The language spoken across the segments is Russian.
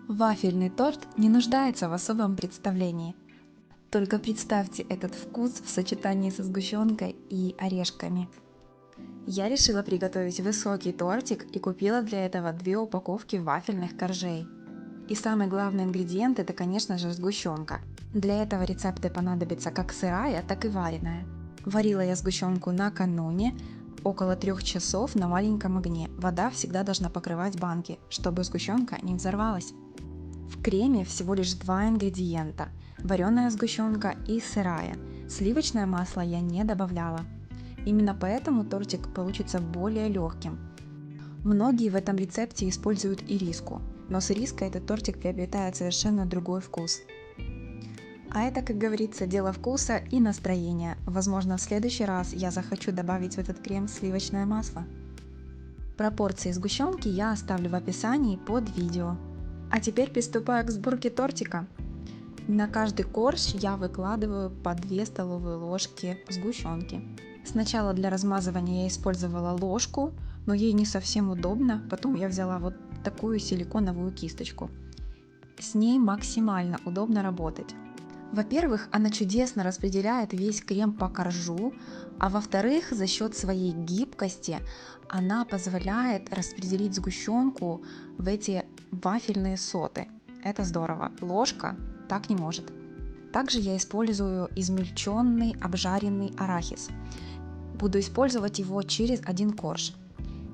Вафельный торт не нуждается в особом представлении. Только представьте этот вкус в сочетании со сгущенкой и орешками. Я решила приготовить высокий тортик и купила для этого 2 упаковки вафельных коржей. И самый главный ингредиент это, конечно же, сгущенка. Для этого рецепта понадобится как сырая, так и вареная. Варила я сгущенку накануне, около 3 часов на маленьком огне. Вода всегда должна покрывать банки, чтобы сгущенка не взорвалась. В креме всего лишь 2 ингредиента – вареная сгущенка и сырая. Сливочное масло я не добавляла. Именно поэтому тортик получится более легким. Многие в этом рецепте используют ириску, но с ириской этот тортик приобретает совершенно другой вкус. А это, как говорится, дело вкуса и настроения. Возможно, в следующий раз я захочу добавить в этот крем сливочное масло. Пропорции сгущенки я оставлю в описании под видео. А теперь приступаю к сборке тортика. На каждый корж я выкладываю по 2 столовые ложки сгущенки. Сначала для размазывания я использовала ложку, но ей не совсем удобно, потом я взяла вот такую силиконовую кисточку. С ней максимально удобно работать. Во-первых, она чудесно распределяет весь крем по коржу, а во-вторых, за счет своей гибкости она позволяет распределить сгущенку в эти вафельные соты. Это здорово. Ложка так не может. Также я использую измельченный обжаренный арахис. Буду использовать его через 1 корж.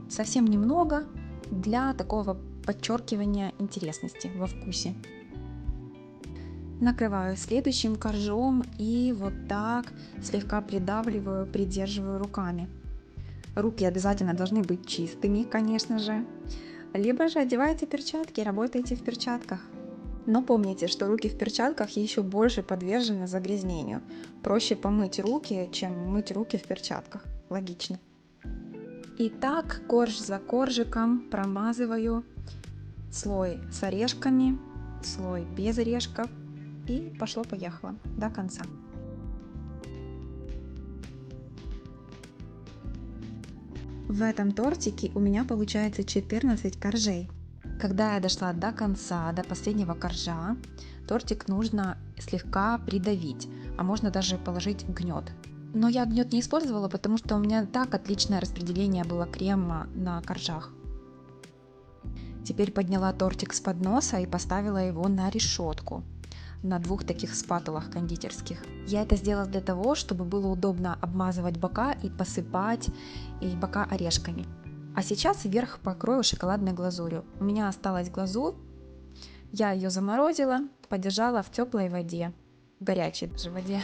Совсем немного для такого подчеркивания интересности во вкусе. Накрываю следующим коржом и вот так слегка придавливаю, придерживаю руками. Руки обязательно должны быть чистыми, конечно же. Либо же одевайте перчатки и работайте в перчатках. Но помните, что руки в перчатках еще больше подвержены загрязнению. Проще помыть руки, чем мыть руки в перчатках. Логично. Итак, корж за коржиком промазываю слой с орешками, слой без орешков. И пошло-поехало до конца. В этом тортике у меня получается 14 коржей. Когда я дошла до конца, до последнего коржа, тортик нужно слегка придавить, а можно даже положить гнет. Но я гнет не использовала, потому что у меня так отличное распределение было крема на коржах. Теперь подняла тортик с подноса и поставила его на решетку. На 2 таких спатулах кондитерских. Я это сделала для того, чтобы было удобно обмазывать бока и посыпать и бока орешками. А сейчас верх покрою шоколадной глазурью. У меня осталась глазурь, я ее заморозила, подержала в теплой воде, в горячей даже воде.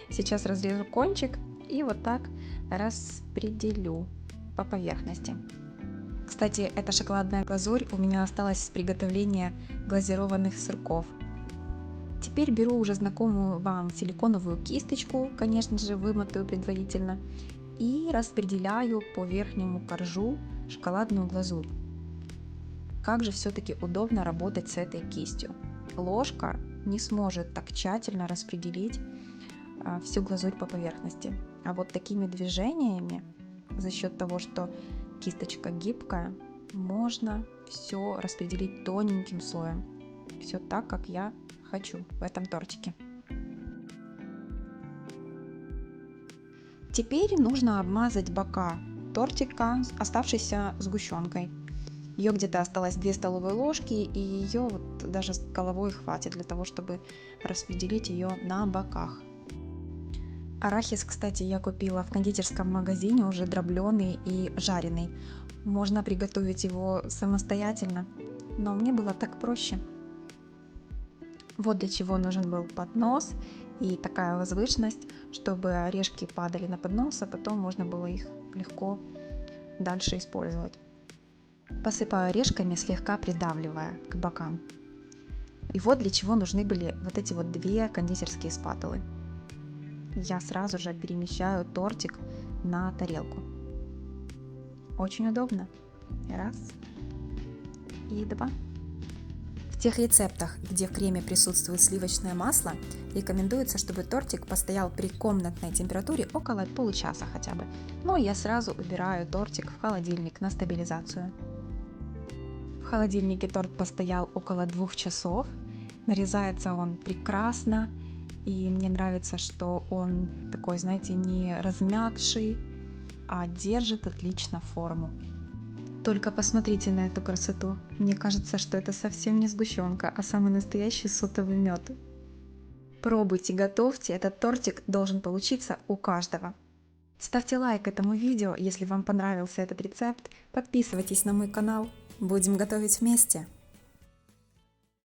Сейчас разрежу кончик и вот так распределю по поверхности. Кстати, эта шоколадная глазурь у меня осталась с приготовления глазированных сырков. Теперь беру уже знакомую вам силиконовую кисточку, конечно же, вымытую предварительно, и распределяю по верхнему коржу шоколадную глазурь. Как же все-таки удобно работать с этой кистью. Ложка не сможет так тщательно распределить всю глазурь по поверхности. А вот такими движениями, за счет того, что кисточка гибкая, можно все распределить тоненьким слоем. Все так, как я хочу в этом тортике. Теперь нужно обмазать бока тортика оставшейся сгущенкой. Ее где-то осталось 2 столовые ложки, и ее вот даже с головой хватит для того, чтобы распределить ее на боках. Арахис, кстати, я купила в кондитерском магазине уже дробленый и жареный. Можно приготовить его самостоятельно, но мне было так проще. Вот для чего нужен был поднос и такая возвышенность, чтобы орешки падали на поднос, а потом можно было их легко дальше использовать. Посыпаю орешками, слегка придавливая к бокам. И вот для чего нужны были вот эти вот 2 кондитерские спатулы. Я сразу же перемещаю тортик на тарелку. Очень удобно. Раз и 2. В тех рецептах, где в креме присутствует сливочное масло, рекомендуется, чтобы тортик постоял при комнатной температуре около получаса хотя бы. Но я сразу убираю тортик в холодильник на стабилизацию. В холодильнике торт постоял около 2 часов. Нарезается он прекрасно. И мне нравится, что он такой, знаете, не размягший, а держит отлично форму. Только посмотрите на эту красоту. Мне кажется, что это совсем не сгущенка, а самый настоящий сотовый мед. Пробуйте, готовьте, этот тортик должен получиться у каждого. Ставьте лайк этому видео, если вам понравился этот рецепт. Подписывайтесь на мой канал. Будем готовить вместе.